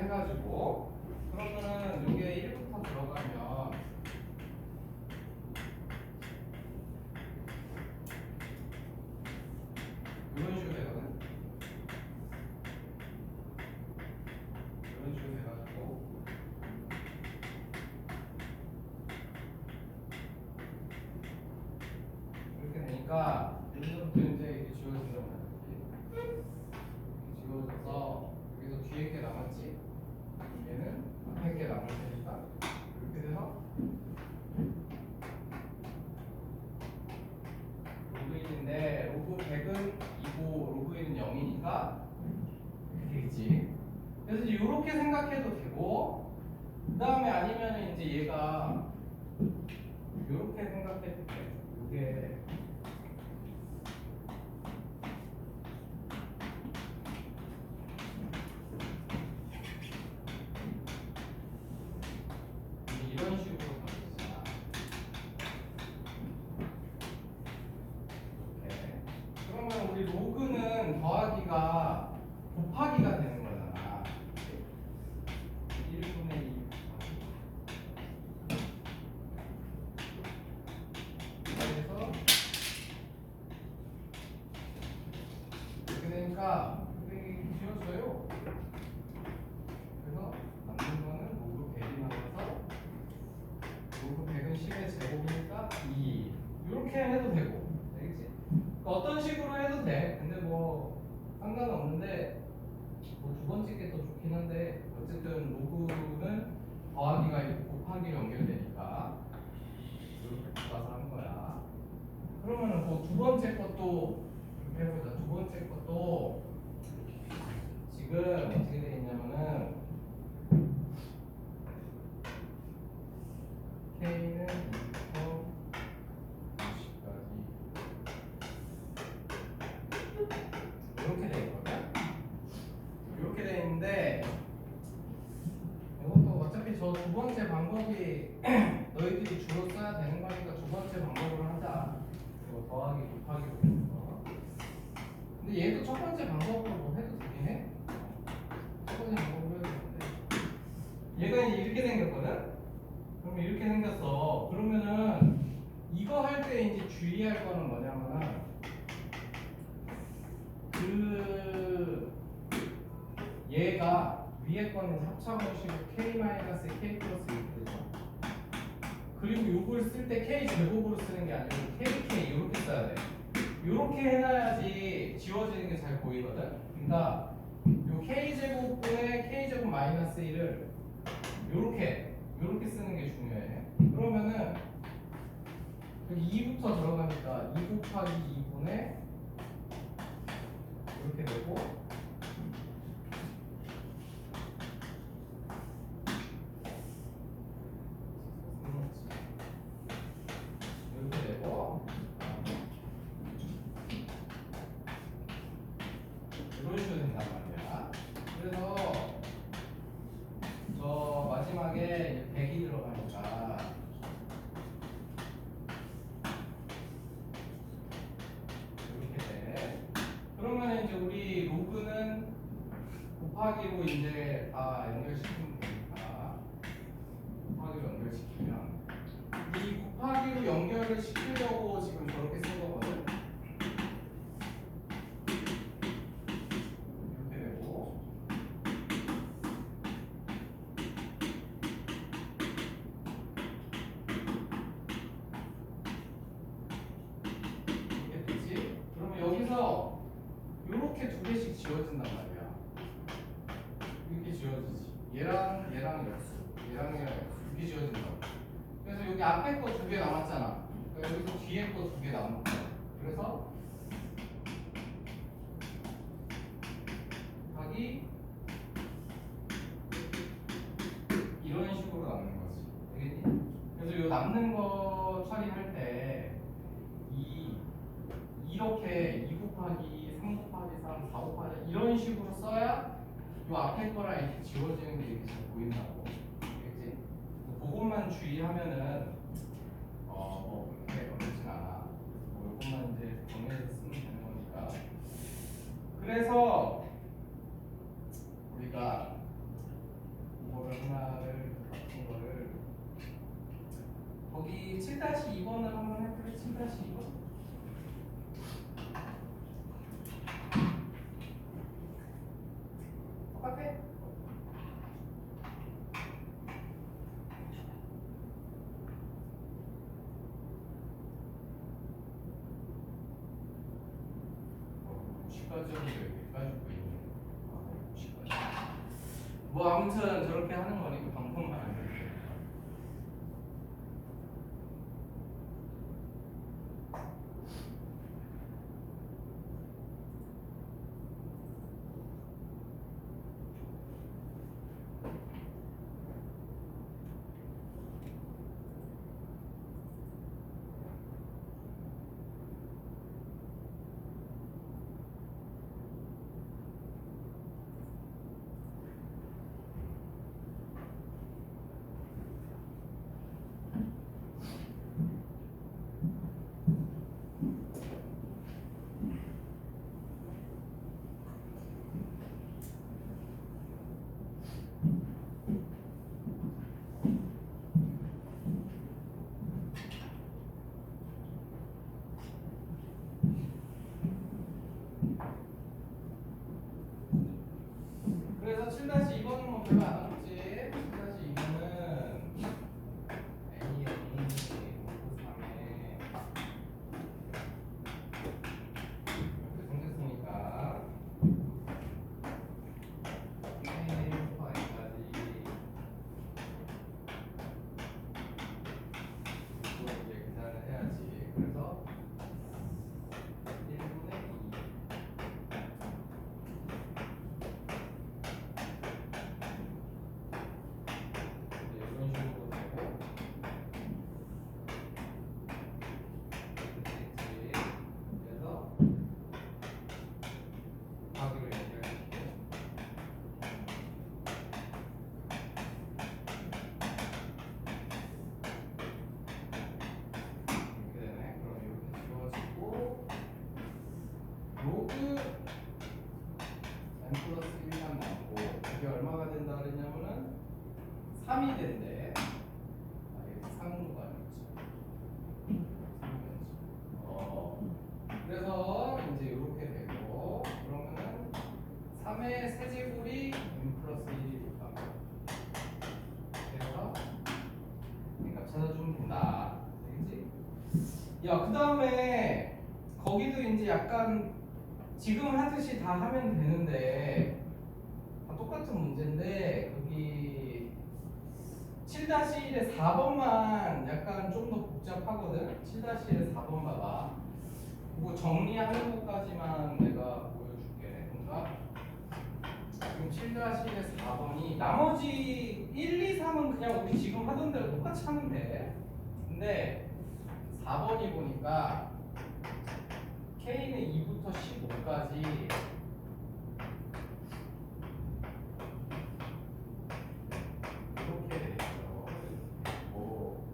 해가지고 그러면은 이게 1부터 들어가면 이런 식으로 되거든. 이런 식으로 돼가지고 이렇게 되니까 여기서부터 이제 이게 지워진다고 말이지. 지워져서 여기서 뒤에 게 남았지. 얘는 앞에 게 남을 테니까 이렇게 돼서 로그인인데 로그 100은 2고 로그인은 0이니까 이렇게 되겠지. 그래서 이렇게 생각해도 되고 그 다음에 아니면 이제 얘가 이렇게 생각해도 돼. 이게 이런 식으로 가겠잖아. 이렇게. 그러면 우리 로그는 더하기가 곱하기가 되는 거잖아. 1분의 2 그래서 이렇게 되니까 이게 지워져요. 그래서 남는 거는 로그 100이 나와서 로그 100은 10의 제곱이니까 2 이렇게 해도 되고 알겠지? 그러니까 어떤 식으로 해도 돼. 근데 뭐 상관없는데 뭐 두 번째 게 더 좋긴 한데 어쨌든 로그는 더하기가 있고 곱하기로 연결되니까 이렇게 바꿔서 하는 거야. 그러면은 뭐 두 번째 것도 이렇게 해보자. 두 번째 것도 지금 어떻게 돼 있냐면은 K는 2부터 50까지 이렇게 돼 있거든. 이렇게 돼 있는데 이것도 어차피 저 두 번째 방법이 너희들이 주로 써야 되는 거니까 두 번째 방법으로 하자. 이거 더하기 곱하기로 되는 거. 근데 얘도 첫 번째 방법으로 뭐 해도 되긴 해. 첫 번째 방법으로 해도 되는데 얘가 이제 이렇게 생겼거든. 그러면 이렇게 생겼어. 그러면은 이거 할 때 이제 주의할 거는 뭐냐면은 얘가 위에 거는 합차공식으로 k-k 플러스 1이죠. 그리고 요걸 쓸 때 k 제곱으로 쓰는 게 아니고 kk 이렇게 써야 돼. 이렇게 해놔야지 지워지는 게 잘 보이거든. 그러니까 요 k 제곱분의 k 제곱 마이너스 1을 요렇게 쓰는 게 중요해. 그러면은 여기 2부터 들어가니까 2 곱하기 2분의 이렇게 되고 이렇게 되고 이런 식으로 된단 말이야. 그래서 저 마지막에 100이 들어가니까 이렇게 돼. 그러면 이제 우리 로그는 곱하기로 이제 다 연결시키면 되니까 곱하기로 연결시키면 이 곱하기로 연결을 시키려고 지금 저렇게 쓴 거거든. 이렇게 되고 이렇게 되지. 그러면 여기서 이렇게 두 개씩 지워진단 말이야. 이렇게 지워지지. 얘랑 역수, 얘랑 역수 이렇게 지워진다고. 그래서 여기 앞에 거 두 개 남았잖아. 그러니까 여기서 뒤에 거 두 개 남은 거야. 그래서 각이 이런 식으로 남는 거지. 되겠니? 그래서 이 남는 거 처리할 때 이렇게 2 곱하기 3 곱하기 3, 4 곱하기 이런 식으로 써야 이 앞에 거랑 이렇게 지워지는 게 이렇게 잘 보인다고. 알겠지? 그것만 주의하면은 뭐 그렇게 어렵진 않아. 뭐 이것만 이제 정리해서 쓰면 되는 거니까. 그래서 우리가 7-2번을 한번 해볼래? 7-2번? 똑같아? 시가점이 왜 가지고 있는 뭐 아무튼 저렇게 하는 거니까 방법만 안 돼. 그래서 7-2번은 뭐 별로 안 어렵지. 7-2번은 N이 0, 3에 이렇게 생겼으니까 N부터 N까지 이거 이제 계산을 해야지. 그래서 1분의 2 이런 식으로 되고 됐지. 그래서 가기로 연결시켜. 이렇게 되네. 그럼 이렇게 지워지고 로그 n 플러스 1만 남고 이게 얼마가 된다 그랬냐면은 3이 된대. 아, 여기 3은 거 아니었지? 3이었지. 그래서 이제 이렇게 되고 그러면은 3의 세제곱이 n 플러스 1이니까 그래서 값 찾아주면 된다. 되겠지? 야, 그 다음에 거기도 이제 약간 지금 하듯이 다 하면 되는데 다 똑같은 문제인데 여기 7-1의 4번만 약간 좀 더 복잡하거든. 7-1의 4번 봐봐. 그거 정리하는 것까지만 내가 보여줄게. 그러니까 지금 7-1의 4번이 나머지 1, 2, 3은 그냥 우리 지금 하던 대로 똑같이 하면 돼. 근데 4번이 보니까 K는 2부터 15까지 이렇게 돼 있어. 그리고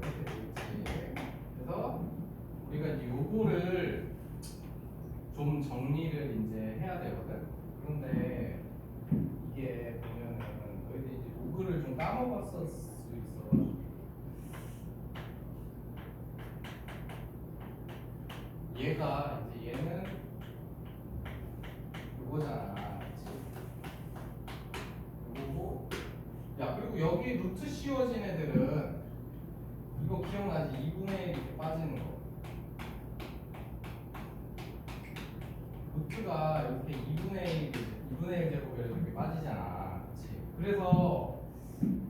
이렇게 돼 있지. 그래서 우리가 이제 요거를 좀 정리를 이제 해야 되거든. 그런데 이게 보면은 너희들 이제 로그를 좀 까먹었을 수 있어. 얘가 이제 얘는 요거잖아. 그치? 요거고. 야, 그리고 여기 루트 씌워진 애들은 이거 기억나지? 2분의 1 이렇게 빠지는 거. 루트가 이렇게 2분의 1 제곱이 이렇게 빠지잖아. 그치? 그래서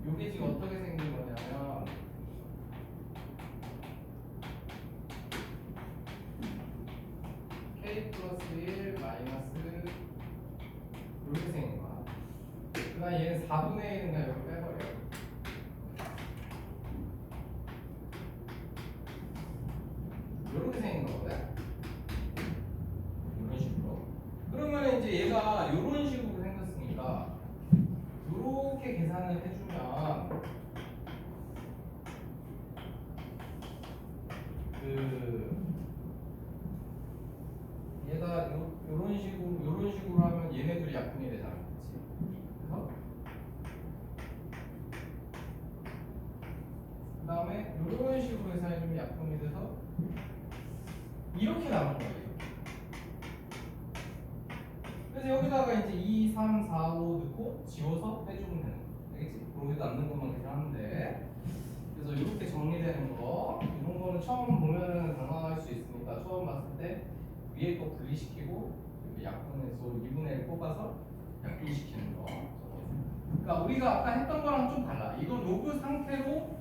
요게 지금 어떻게 생긴 거냐면 K 플러스 1 마이너스 이렇게 생긴 거야. 그 다음 얘는 4분의 1은 그냥 이렇게 빼버려. 이렇게 생긴 거거든? 이런 식으로. 그러면 이제 얘가 이런 식으로 생겼으니까 이렇게 계산을 해주면 그 얘가 요런 식으로 하면 얘네들이 약분이 되잖아. 그치? 이렇게 나오는 거예요. 그래서 여기다가 이제 2, 3, 4, 5 넣고 지워서 빼주면 되는 거. 알겠지? 여기다 남는 것만 계산하는데. 그래서 이렇게 정리되는 거, 이런 거는 처음 보면은 당황할 수 있으니까 처음 봤을 때 위에 거 분리시키고 약분해서 2분의 1 뽑아서 약분시키는 거. 그러니까 우리가 아까 했던 거랑 좀 달라. 이건 로그 상태로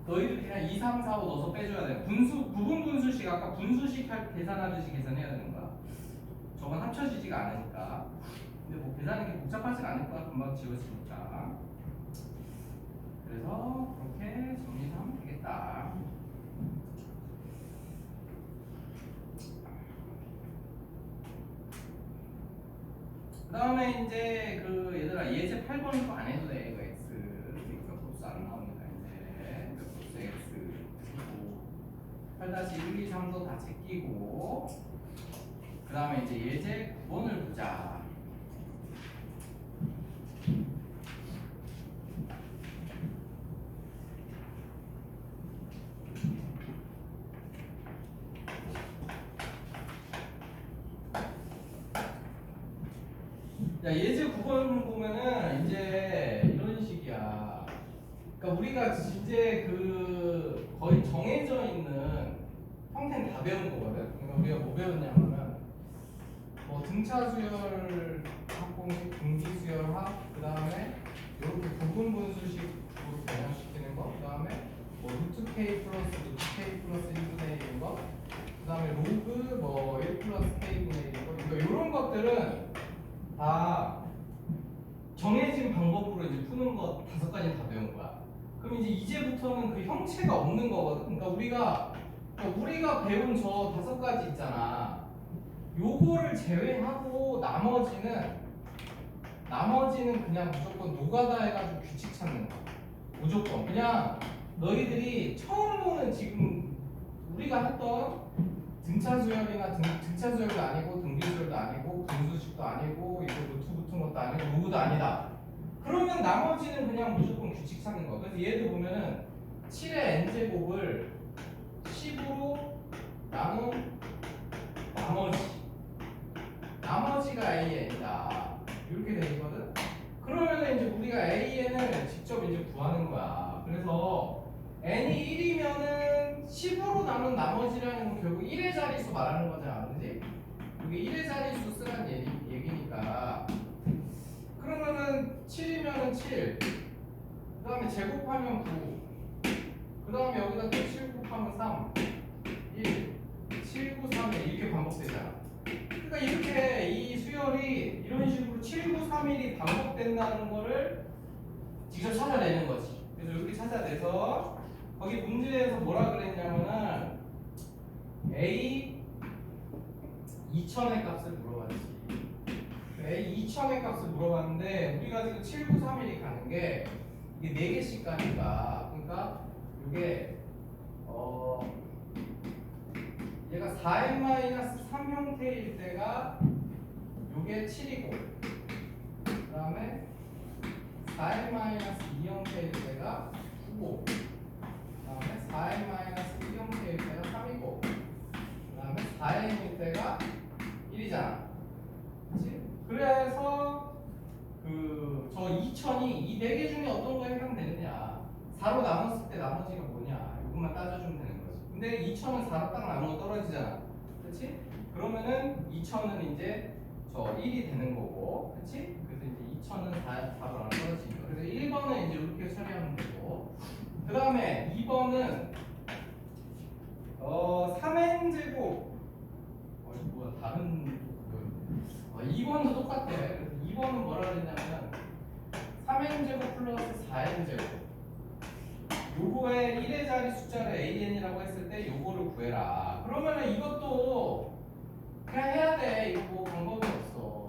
너희들 그냥 2, 3, 4, 5 넣어서 빼줘야 돼. 부분 분수식 아까 분수식 계산하듯이 계산해야 되는 거야. 저건 합쳐지지가 않으니까. 근데 뭐 계산이 그렇게 복잡하지 않을 거야. 금방 지워지니까. 그래서 그렇게 정리하면 되겠다. 그 다음에 이제 그 얘들아 예제 8번은 또 안 해도 돼. 이거 x 몇 곱수 안 나옵니다. 이제 몇 곱수 x 8-1, 2, 3도 다 제끼고 그 다음에 이제 예제 9번을 보자. 야, 예제 9번 보면은 이제 이런 식이야. 그러니까 우리가 이제 그 거의 정해져 있는 형태는 다 배운 거거든. 그러니까 우리가 뭐 배웠냐면은 뭐 등차 수열 합공식, 분기 수열 합, 그 다음에 이렇게 부분 분수식으로 변형시키는 거, 그 다음에 뭐 루트 k 플러스 루트 k 플러스 1분의 1인 거, 그 다음에 로그 뭐 1 플러스 k분의 1인 거, 그러니까 이런 것들은 다 정해진 방법으로 이제 푸는 거 5가지 다 배운 거야. 그럼 이제부터는 그 형체가 없는 거거든. 그러니까 우리가 배운 저 5가지 있잖아. 요거를 제외하고 나머지는 그냥 무조건 노가다 해가지고 규칙 찾는 거야. 무조건 그냥 너희들이 처음 보는 지금 우리가 했던 등차 수열이나 등차 수열도 아니고 등비 수열도 아니고 분수식도 아니고 이거 루트 붙은 것도 아니고 로그도 아니다. 그러면 나머지는 그냥 무조건 규칙 찾는 거야. 그래서 얘도 보면은 7의 n제곱을 10으로 나눈 나머지가 AN이다. 이렇게 돼 있거든. 그러면 이제 우리가 AN을 직접 이제 구하는 거야. 그래서 n이 1이면은 10으로 나눈 나머지라는 건 결국 1의 자릿수 말하는 거잖아, 그지? 이게 1의 자릿수 쓰란 얘기니까. 그러면은 7이면은 7. 그 다음에 제곱하면 9. 그 다음에 여기다 또 7 곱하면 3. 1. 7, 9, 3, 1 이렇게 반복되잖아. 그러니까 이렇게 이 수열이 이런 식으로 7, 9, 3, 1이 반복된다는 거를 직접 찾아내는 거지. 그래서 이렇게 찾아내서 거기 문제에서 뭐라 그랬냐면은 A 2000의 값을 물어봤지. A 2000의 값을 물어봤는데 우리가 지금 7, 9, 3, 1이 가는 게 이게 4개씩 가니까 그러니까 이게 얘가 4n-3 형태일 때가 요게 7이고 그 다음에 4n-2 형태일 때가 9고 그 다음에 4n-2 형태일 때가 3이고 그 다음에 4n일 때가 1이잖아. 그치? 그래서 저 2000이 이 4개 중에 어떤 거에 해당되느냐 4로 나눴을 때 나머지가 뭐냐 이것만 따져주면 되는 거지. 근데 2000은 4로 딱 나누고 떨어지잖아. 그치? 그러면은 2000은 이제 저 1이 되는 거고 그치? 그래서 이제 2000은 4로 나눠 떨어지니까 그래서 1번은 이제 이렇게 처리하면 되고 그 다음에 2번은 3n제곱 뭐야 다른 2번도 똑같아. 그래서 2번은 뭐라 그랬냐면 3n제곱 플러스 4n제곱 요거에 1의 자리 숫자를 an이라고 했을 때 요거를 구해라. 그러면은 이것도 그냥 해야 돼. 이거 뭐 방법이 없어.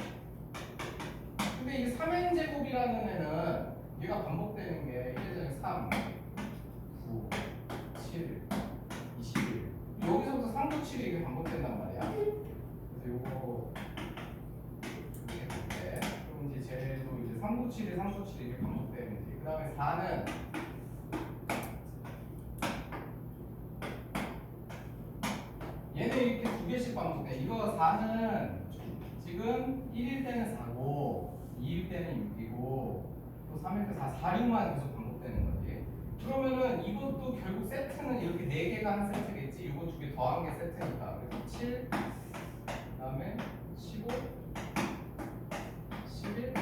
근데 이 3n제곱이라는 애는 얘가 반복되는 게 1의 자리 3, 9, 7, 21 여기서부터 3, 9, 7이 이게 반복된단 말이야. 그래서 요거 이렇게 볼게. 그럼 이제 쟤도 이제 3, 9, 7이 3, 9, 7이 이렇게 반복되는지. 그 다음에 4는 얘는 이렇게 두 개씩 반복돼. 이거 4는 지금 1일 때는 4고 2일 때는 6이고 또 3일 때 4, 6만 계속 반복되는 거지. 그러면은 이것도 결국 세트는 이렇게 4개가 한 세트겠지. 이거 두 개 더한 게 세트니까. 그래서 7, 그다음에 15, 11,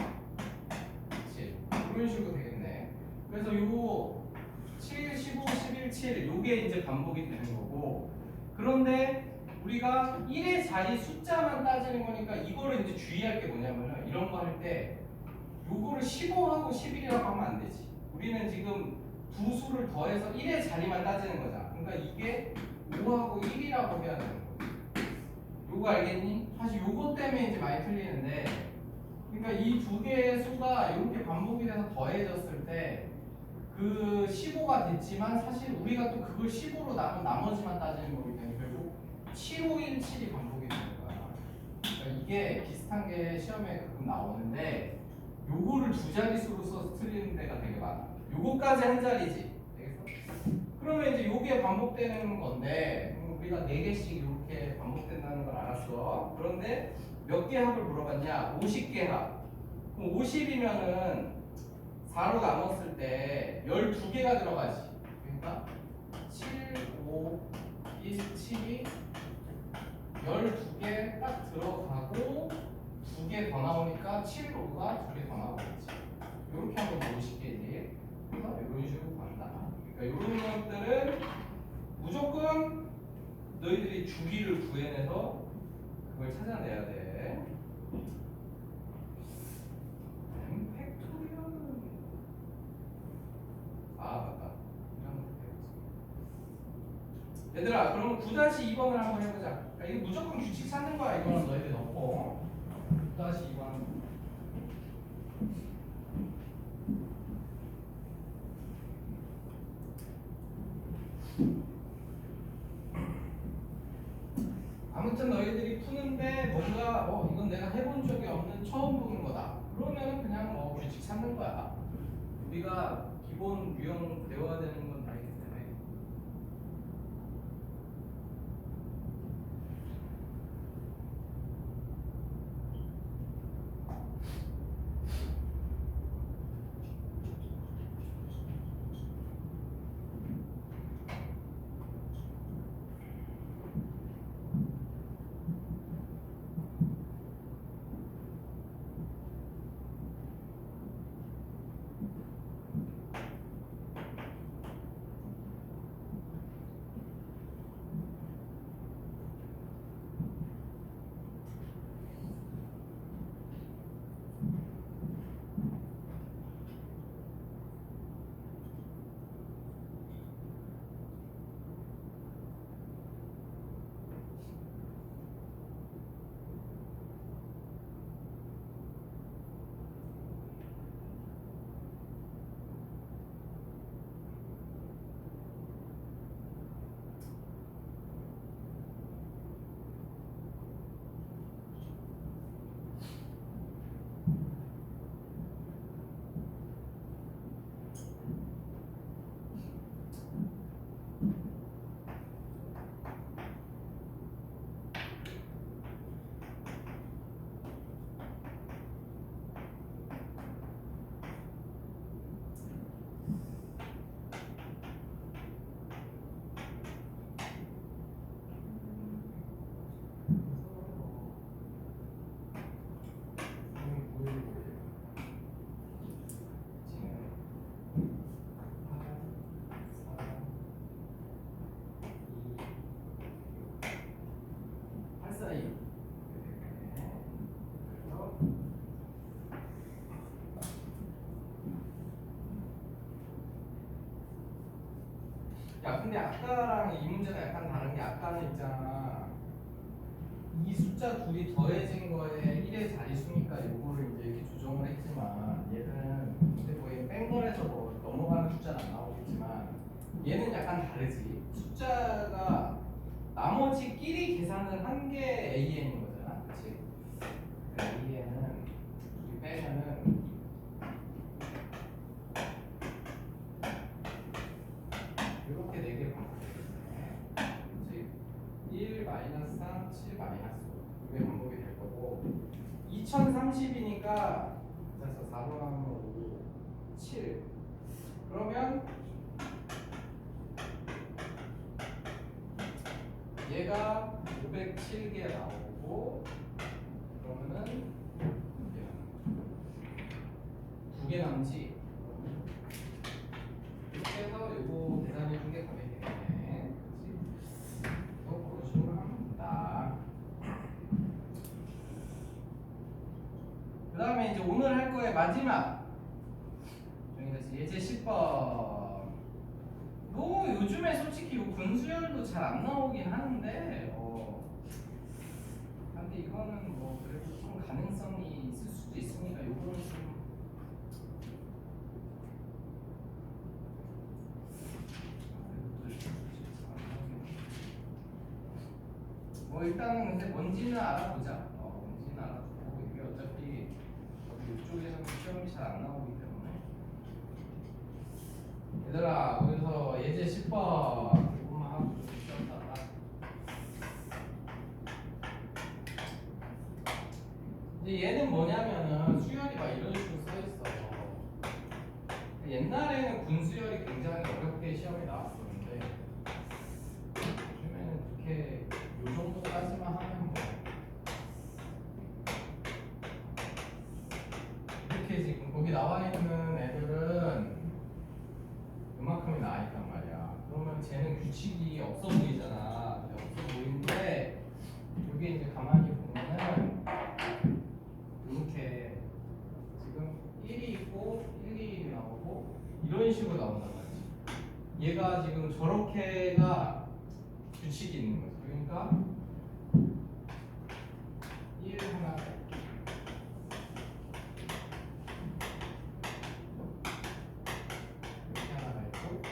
7 이런 식으로 되겠네. 그래서 요거 7, 15, 11, 7 요게 이제 반복이 되는 거고. 그런데 우리가 1의 자리 숫자만 따지는 거니까 이거를 이제 주의할 게 뭐냐면은 이런 거 할 때 요거를 15하고 11이라고 하면 안 되지. 우리는 지금 두 수를 더해서 1의 자리만 따지는 거잖아. 그러니까 이게 5하고 1이라고 해야 되는 거지. 요거 알겠니? 사실 요거 때문에 이제 많이 틀리는데, 그러니까 이 두 개의 수가 이렇게 반복이 돼서 더해졌을 때 그 15가 됐지만 사실 우리가 또 그걸 15로 나눈 나머지만 따지는 거기 때문에 결국 7517이 반복이 되는 거야. 그러니까 이게 비슷한 게 시험에 가끔 나오는데 요거를 두 자릿수로 써서 틀리는 데가 되게 많아. 요거까지 한 자리지. 되겠어? 그러면 이제 요게 반복되는 건데 우리가 4개씩 이렇게 반복된다는 걸 알았어. 그런데 몇 개 합을 물어봤냐? 50개 합. 그럼 50이면은 4로 나눴을 때 12개가 들어가지. 그러니까 7, 5, 1, 7이 12개 딱 들어가고 2개 더 나오니까 7, 5가 2개 더 나오겠지. 이렇게 하면 50개지. 그래서 이런 식으로 간다. 그러니까 이런 것들은 무조건 너희들이 주기를 구해내서 그걸 찾아내야 돼. 팩토리얼은 맞다. 얘들아, 그럼 9-2번을 한번 해보자. 그러니까 이거 무조건 규칙 찾는 거야. 이거는 너희들 넣고 9-2번. 아무튼 너희들이 푸는데 뭔가 이건 내가 해본 적이 없는 처음 보는 거다. 그러면은 그냥 규칙 찾는 거야. 우리가 기본 유형 배워야 되는 건 다 있기 때문에. 야, 근데 아까랑 이 문제가 약간 다른 게 아까는 있잖아. 이 숫자 둘이 더해진 거에 1의 자릿수니까 요거를 이제 이렇게 조정을 했지만 얘는 근데 뺀 거에서 넘어가는 숫자는 안 나오겠지만 얘는 약간 다르지. 숫자가 나머지끼리 계산을 한 게 AN인 거잖아. 그치? AN은 둘이 빼면은 이렇게 4개 반복되겠네. 그치? 1 - 마이너스 3, 7 마이너스 5 이게 반복이 될 거고 2030이니까 그래서 4번 하면 5, 7 그러면 얘가 507개 나오고 그러면은 2개 남지 이렇게 해서 이거 계산해 준 게 답이 되네 그치? 그런 식으로 하면 된다 그 다음에 이제 오늘 할 거의 마지막 예제 10번 뭐 요즘에 솔직히 요 분수열도 잘 안 나오긴 하는데 근데 이거는 뭐 그래도 좀 가능성이 있을 수도 있으니까 요거는 좀 뭐 일단은 근데 뭔지는 알아보자. 뭔지는 알아보고 이게 어차피 이쪽에서는 시험이 잘 안 나오기 때문에 얘들아 그래서 예제 10번 이것만 하고 좀 쉬었다가 이제 얘는 뭐냐면은 수열이 막 이런 식으로 써 있어. 옛날에는 분수열이 굉장히 어렵게 시험에 나왔었는데 요즘에는 그렇게 요 정도까지만 하면 뭐 이렇게 지금 거기 나와 있는 애들은 요만큼이 나와 있단 말이야. 그러면 쟤는 규칙이 없어 보이잖아. 없어 보이는데 여기 이제 가만히 보면은 이렇게 지금 1이 있고 1, 2, 1이 나오고 이런 식으로 나온단 말이지. 얘가 지금 저렇게가 규칙이 있는 거지. 그러니까 1 하나가 있고 이렇게 하나가 있고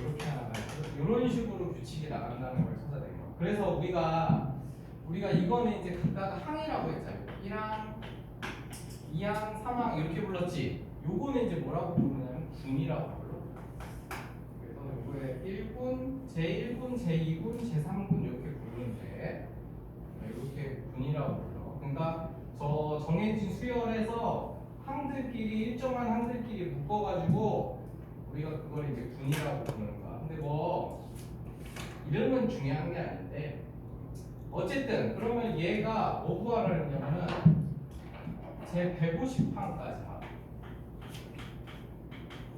이렇게 하나가 있고 이런 식으로 규칙이 나간다는 걸 찾아낸 거야. 그래서 우리가 이거는 이제 각각 항이라고 했잖아요. 1항, 2항, 3항 이렇게 불렀지. 요거는 이제 뭐라고 부르냐면 군이라고 불러. 그래서 요거에 1군, 제1군, 제2군, 제3군 이렇게 부르는데 이렇게 군이라고 불러. 그러니까 저 정해진 수열에서 항들끼리 일정한 항들끼리 묶어가지고 우리가 그걸 이제 군이라고 부르는 거야. 근데 뭐 이름은 중요한 게 아닌데 어쨌든 그러면 얘가 뭐 구하라 했냐면은 제 150항까지 하.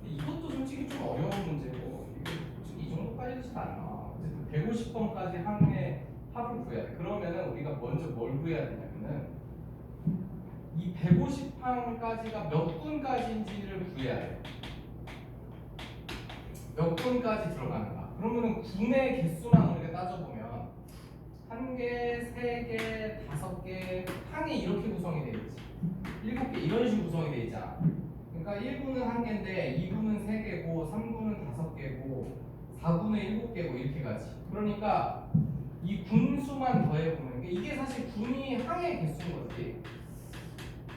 이것도 솔직히 좀 어려운 문제고 이게 솔직히 이 정도까지도 잘 안 나와. 어쨌든 150번까지 항의 합을 구해야 돼. 그러면은 우리가 먼저 뭘 구해야 되냐면은 이 150항까지가 몇 군까지인지를 구해야 돼. 몇 군까지 들어가는가. 그러면은 군의 개수만 우리가 따져보면 1개, 3개, 5개 항이 이렇게 구성이 되어 있지. 7개 이런 식으로 구성이 되어 있잖아. 그러니까 1군은 1개인데 2군은 3개고 3군은 5개고 4군은 7개고 이렇게 가지. 그러니까 이 군수만 더해보면 이게 사실 군이 항의 개수인 거지.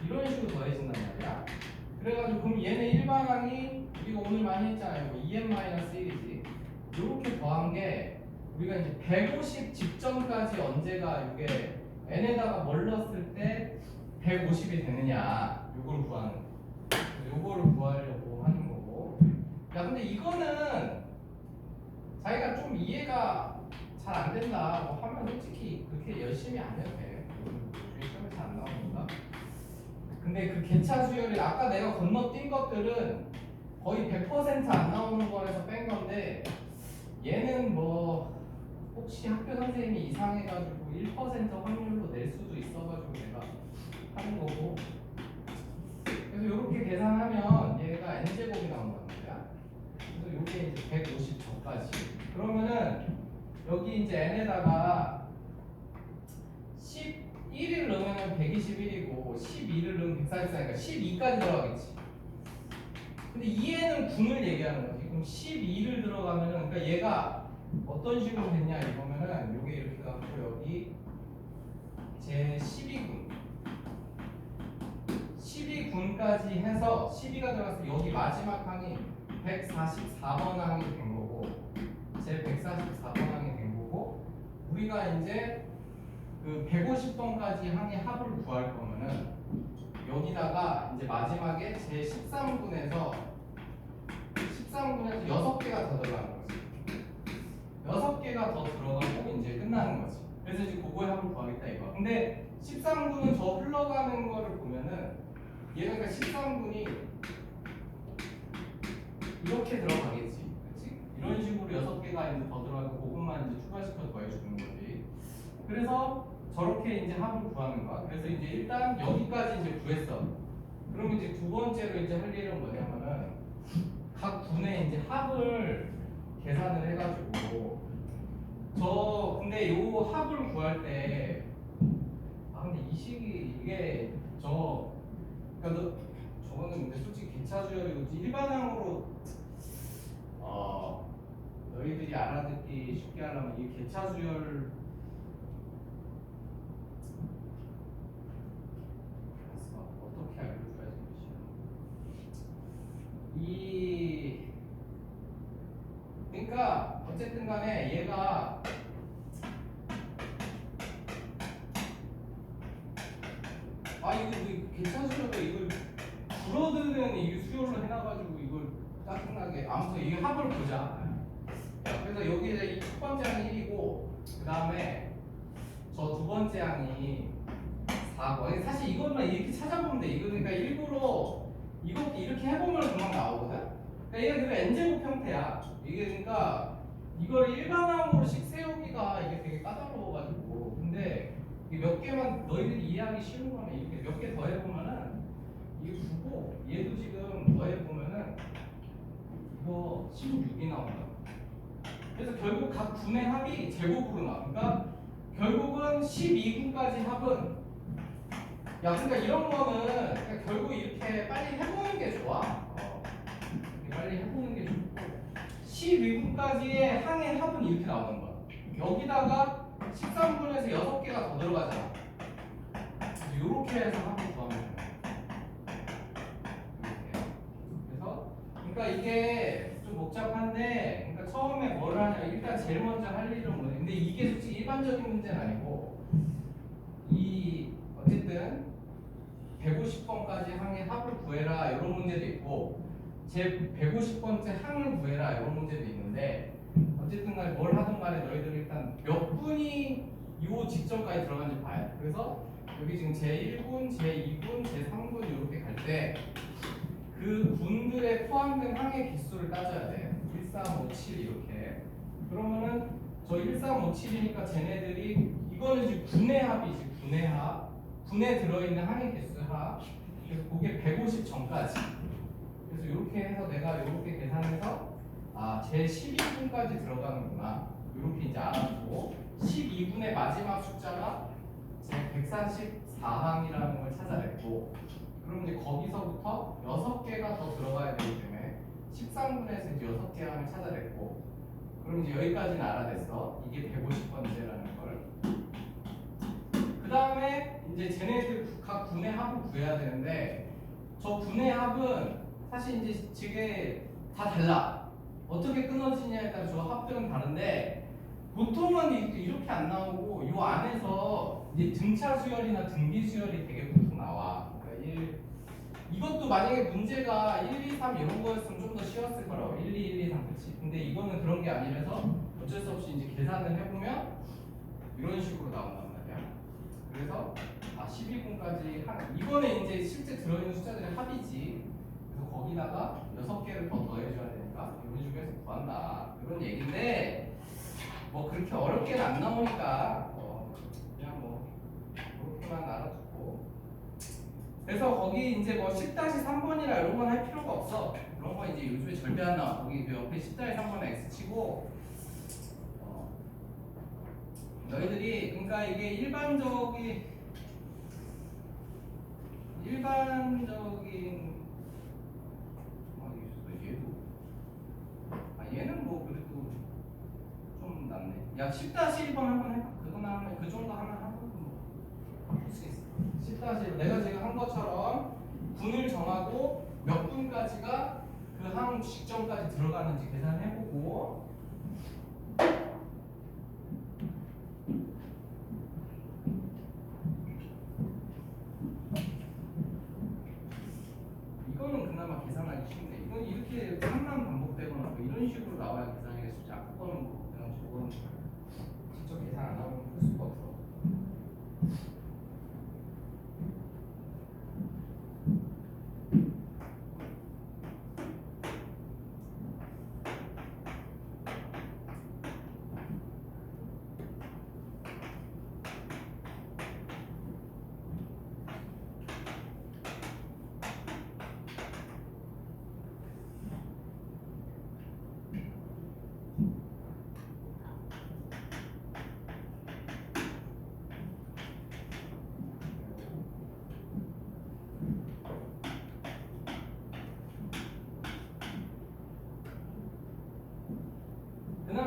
이런 식으로 더해진단 말이야. 그래가지고 그럼 얘네 일반항이 우리가 오늘 많이 했잖아요. 2n-1이지. 이렇게 더한 게 우리가 이제 150 직전까지 언제가 이게 n에다가 뭘 넣었을 때 150이 되느냐 요걸 구하는 거. 요거를 구하려고 하는 거고. 야 근데 이거는 자기가 좀 이해가 잘 안 된다 뭐 하면 솔직히 그렇게 열심히 안 해도 돼. 시험에 잘 안 나오니까. 근데 그 개차 수열이 아까 내가 건너뛴 것들은 거의 100% 안 나오는 거라서 뺀 건데 얘는 뭐 혹시 학교 선생님이 이상해가지고 1% 확률로 낼 수도 있어가지고 내가 하는 거고. 그래서 이렇게 계산하면 얘가 n제곱이 나온단 말이야. 그래서 이게 이제 150 저까지. 그러면은 여기 이제 n에다가 11을 넣으면 121이고 12를 넣으면 144니까 12까지 들어가겠지. 근데 2에는 군을 얘기하는 거지. 그럼 12를 들어가면은 그러니까 얘가 어떤 식으로 됐냐 이거면은 요게 이렇게 갖고 여기 제 12군까지 해서 12가 들어가서 여기 마지막 항이 144번 항이 된 거고 제 우리가 이제 그 150번까지 항의 합을 구할 거면은 여기다가 이제 마지막에 제 13분에서 6개가 더 들어가는 거지. 6개가 더 들어가고 이제 끝나는 거지. 그래서 이제 그거에 합을 구하겠다 이거. 근데 13분은 저 흘러가는 거를 보면은 얘가 그러니까 13분이 이렇게 들어가겠지. 그렇지? 이런 식으로 6개가 이제 더 들어가고 그것만 이제 추가시켜 더해주는 거지. 그래서 저렇게 이제 합을 구하는 거야. 그래서 이제 일단 여기까지 이제 구했어. 그러면 이제 두 번째로 이제 할 일은 뭐냐면은 각 분의 이제 합을 계산을 해가지고 근데 요 합을 구할 때 근데 이 식이 이게 그러니까 저거는 근데 솔직히 기차주열이고 일반항으로 너희들이 알아듣기 쉽게 하려면 이 개차수열 어떻게 알려줘야지 그러니까 어쨌든 간에 얘가 이거 개차수열도 이걸 줄어드는 이 수열로 해놔가지고 이걸 짜증나게 아무튼 이 합을 보자. 그래서 여기 이제 첫 번째 항이 1이고 그 다음에 저 두 번째 항이 4고 사실 이것만 이렇게 찾아보면 돼. 이거 그러니까 일부러 이렇게 해보면 금방 나오거든. 그러니까 이게 그러니까 n제곱 형태야. 이게 그러니까 이걸 일반항으로식 세우기가 이게 되게 까다로워가지고 근데 몇 개만 너희들이 이해하기 쉬운 거면 이렇게 몇 개 더 해보면은 이게 9고 얘도 지금 더 해보면은 이거 16이 나온다. 그래서 결국 각 분의 합이 제곱으로 나와. 그러니까 결국은 12분까지 합은 그러니까 이런 거는 그러니까 결국 이렇게 빨리 해보는 게 좋아. 빨리 해보는 게 좋고 12분까지의 항의 합은 이렇게 나오는 거야. 여기다가 13분에서 6개가 더 들어가잖아. 이렇게 해서 합을 구하면 돼. 그래서 그러니까 이게 좀 복잡한데 그러니까 처음에 뭘 하냐 일단 제일 먼저 할 일은 뭐냐 근데 이게 솔직히 일반적인 문제는 아니고 어쨌든 150번까지 항의 합을 구해라 이런 문제도 있고 제 150번째 항을 구해라 이런 문제도 있는데 어쨌든 간에 뭘 하든 간에 너희들 일단 몇 분이 요 직전까지 들어간지 봐야 돼. 그래서 여기 지금 제1분, 제2분, 제3분 이렇게 갈 때 그 분들에 포함된 항의 개수를 따져야 돼. 1, 3, 5, 7 이렇게. 그러면은 저 1, 3, 5, 7이니까 쟤네들이 이거는 지금 분의 합이지. 분의 합. 분에 들어있는 항의 개수 합. 그래서 그게 150 전까지. 그래서 이렇게 해서 내가 이렇게 계산해서 제 12분까지 들어가는구나. 이렇게 이제 알아두고 12분의 마지막 숫자가 제 144항이라는 걸 찾아냈고 그럼 이제 거기서부터 6개가 더 들어가야 되기 때문에 13분에서 이제 6개 항을 찾아냈고 그럼 이제 여기까지는 알아냈어. 이게 150번째라는 걸. 그 다음에 이제 쟤네들 각 분의 합을 구해야 되는데 저 분의 합은 사실 이제 저게 다 달라. 어떻게 끊어지냐에 따라 저 합들은 다른데 보통은 이렇게 안 나오고 이 안에서 이제 등차 수열이나 등비 수열이 되게 보통 나와. 그러니까 이것도 만약에 문제가 1, 2, 3 이런 거였으면 좀 더 쉬웠을 거라고. 1, 2, 1, 2, 3 그치? 근데 이거는 그런 게 아니라서 어쩔 수 없이 이제 계산을 해보면 이런 식으로 나온단 말이야. 그래서 12분까지 이거는 이제 실제 들어있는 숫자들의 합이지. 그래서 거기다가 6개를 더 더해줘야 되니까 이런 식으로 해서 구한다. 이런 얘기인데 뭐 그렇게 어렵게는 안 나오니까 그냥 뭐 그렇게만 알아두고 그래서 거기 이제 뭐 10-3번이라 이런 건 할 필요가 없어. 그런 거 이제 요즘에 절대 안 나와. 거기 그 옆에 10-3번에 X 치고 너희들이 그러니까 이게 일반적인 얘는 뭐 그래도 좀 낫네. 야 10-1번 한번 해봐. 그거나 하면 그 정도 하나 하고 할 수 있어. 10-1 내가 지금 한 것처럼 분을 정하고 몇 분까지가 그 항 직전까지 들어가는지 계산해보고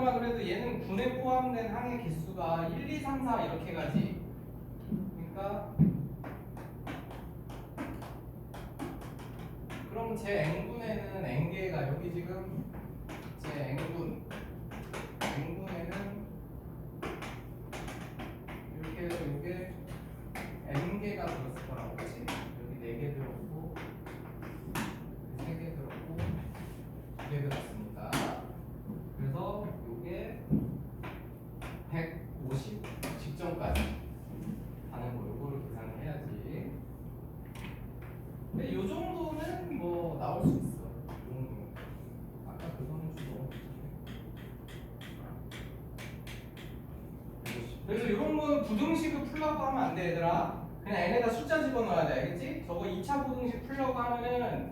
그나마 그래도 얘는 군에 포함된 항의 개수가 1, 2, 3, 4 이렇게 가지. 그러니까 그럼 제 n분에는 n개가 여기 지금 제 n분에는 이렇게 해서 이게 n개가 들었을 거라고, 그치? 여기 4개 들었고 3개 들었고 2개 들었으니까 그래서 이게 150 직전까지 가는 거, 요거를 계산을 해야지. 근데 요 정도는 뭐 나올 수 있어. 요 정도는. 아까 그거는 좀 너무 비슷해. 그래서 이런 거는 부등식을 풀려고 하면 안 돼, 얘들아. 그냥 n에다 숫자 집어넣어야 돼, 알겠지? 저거 2차 부등식 풀려고 하면은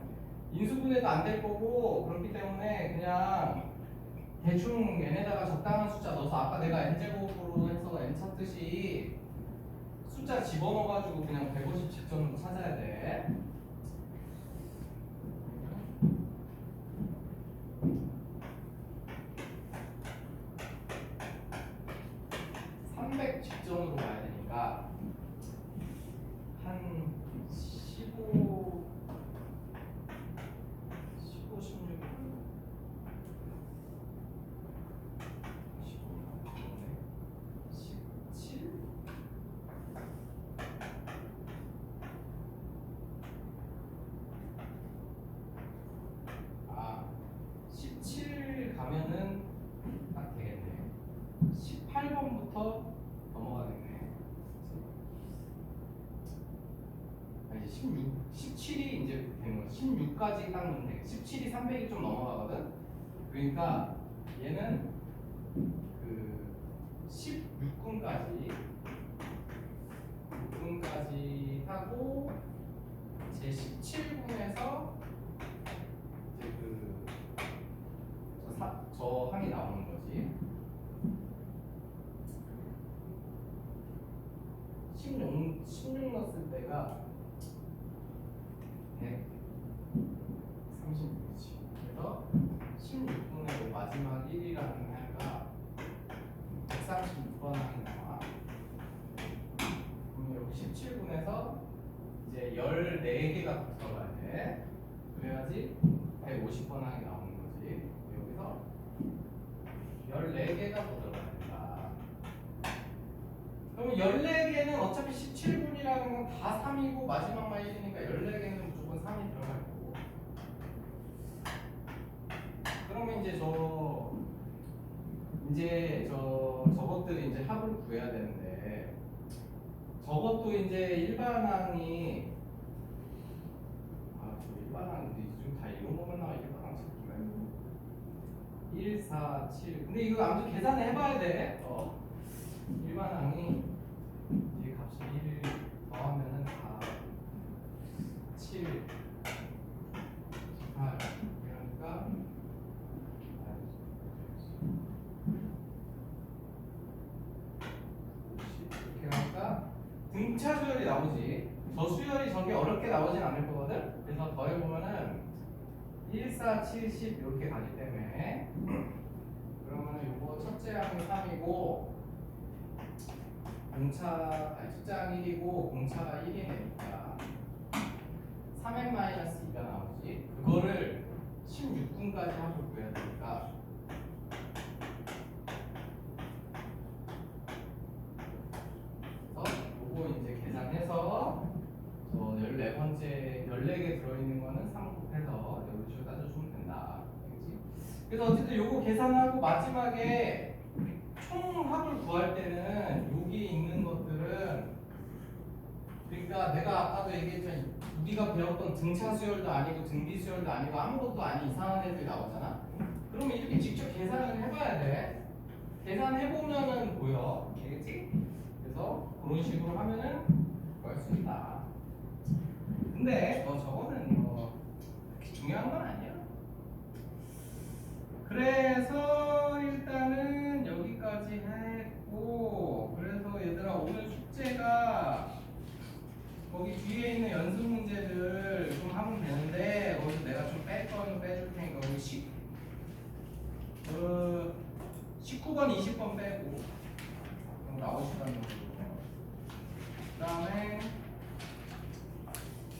인수분해도 안 될 거고, 그렇기 때문에 그냥 대충 n에다가 적당한 숫자 넣어서 아까 내가 n제곱으로 해서 n 찾듯이 숫자 집어넣어가지고 그냥 150 직전으로 찾아야 돼. 300 직전으로 가야 되니까 한 15, 16, 15, 17? 아, 17 가면은 딱 되겠네. 18번부터 넘어가겠네. 아니 17이 이제 되는 거야. 16까지 딱 넣으면 돼. 17이 300이 좀 넘어가거든. 그러니까 얘는 그 16군까지 하고 제 17분에서 이제 저 항이 나오는 거지. 16 넣었을 때가 136이지. 그래서 16분의 마지막 1이라는 항가 136번 항이 나와. 그럼 여기 17분에서 이제 14개가 붙어가야 돼. 그래야지 150번 항이 나오는 거지. 여기서 14개가 더 들어가야 된다. 그럼 14개는 어차피 17분이라는 건 다 3이고 마지막만 1이니까 14개는 무조건 3이 들어갈 거고. 그러면 이제 저것들이 이제 합을 구해야 되는데, 저것도 이제 일반항이 일반항인데 지금 다 이런 것만 나와. 일반항 찾지 말고 1, 4, 7. 근데 이거 아무튼 계산을 해봐야 돼. 일반항이 이 값이 1 더하면은 4, 7, 8 그러니까 50 이렇게 하니까 등차 수열이 나오지. 저 수열이 저게 어렵게 나오진 않을 거거든. 그래서 더해보면은 1, 4, 7, 10 이렇게 가기 때문에 그러면은 요거 첫째 항이 3이고 첫째 항 1이고 공차가 1이 되니까 3n 마이너스 2가 나오지. 그거를 16분까지 하고 구해야 되니까 요거 이제 계산해서 저 14번째 14개 들어있는 거는 3 곱해서 이런 식으로 따져주면 된다. 그치? 그래서 어쨌든 요거 계산하고 마지막에 총합을 구할 때는 여기 있는 것들은, 그러니까 내가 아까도 얘기했지만 우리가 배웠던 등차 수열도 아니고 등비 수열도 아니고 아무것도 아닌 이상한 애들이 나오잖아. 그러면 이렇게 직접 계산을 해봐야 돼. 계산해보면은 보여. 알겠지? 그래서 그런 식으로 하면은 구할 수 있다. 근데 저거는 그렇게 중요한 건 아니야. 그래서 일단은 여기까지 했고, 그래서 얘들아 오늘 숙제가 거기 뒤에 있는 연습 문제들 좀 하면 되는데, 거기서 내가 좀 뺄 거는 빼줄 테니까 우리 10번, 20번 빼고 그럼 나오시라는 거고. 그 다음에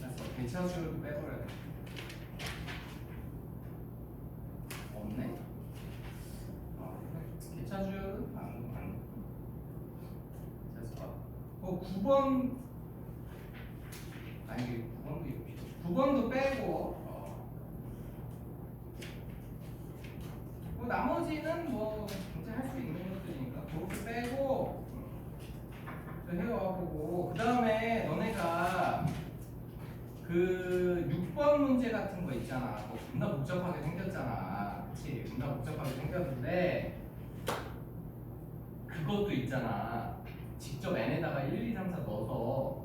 됐어. 대차수도 빼버려야 돼. 없네? 대차수율은 안 됐어. 9번 아니 9번도 이거 필요 9번도 빼고 뭐 나머지는 뭐 이제 할 수 있는 것들이니까 그렇게 빼고 해와보고 그 다음에 너네가 그 6번 문제 같은 거 있잖아. 그거 겁나 복잡하게 생겼잖아. 그치? 겁나 복잡하게 생겼는데 그것도 있잖아. 직접 n에다가 1, 2, 3, 4 넣어서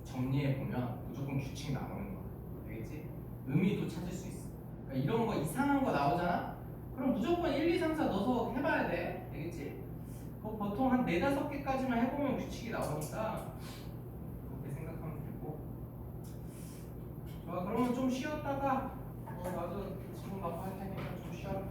정리해보면 무조건 규칙이 나오는 거야. 알겠지? 의미도 찾을 수 있어. 그러니까 이런 거 이상한 거 나오잖아? 그럼 무조건 1, 2, 3, 4 넣어서 해봐야 돼. 알겠지? 그거 보통 한 4, 5개까지만 해보면 규칙이 나오니까 그렇게 생각하면 되고. 좋아, 그러면 좀 쉬었다가 나도 지금 막 할 테니까 좀 쉬어.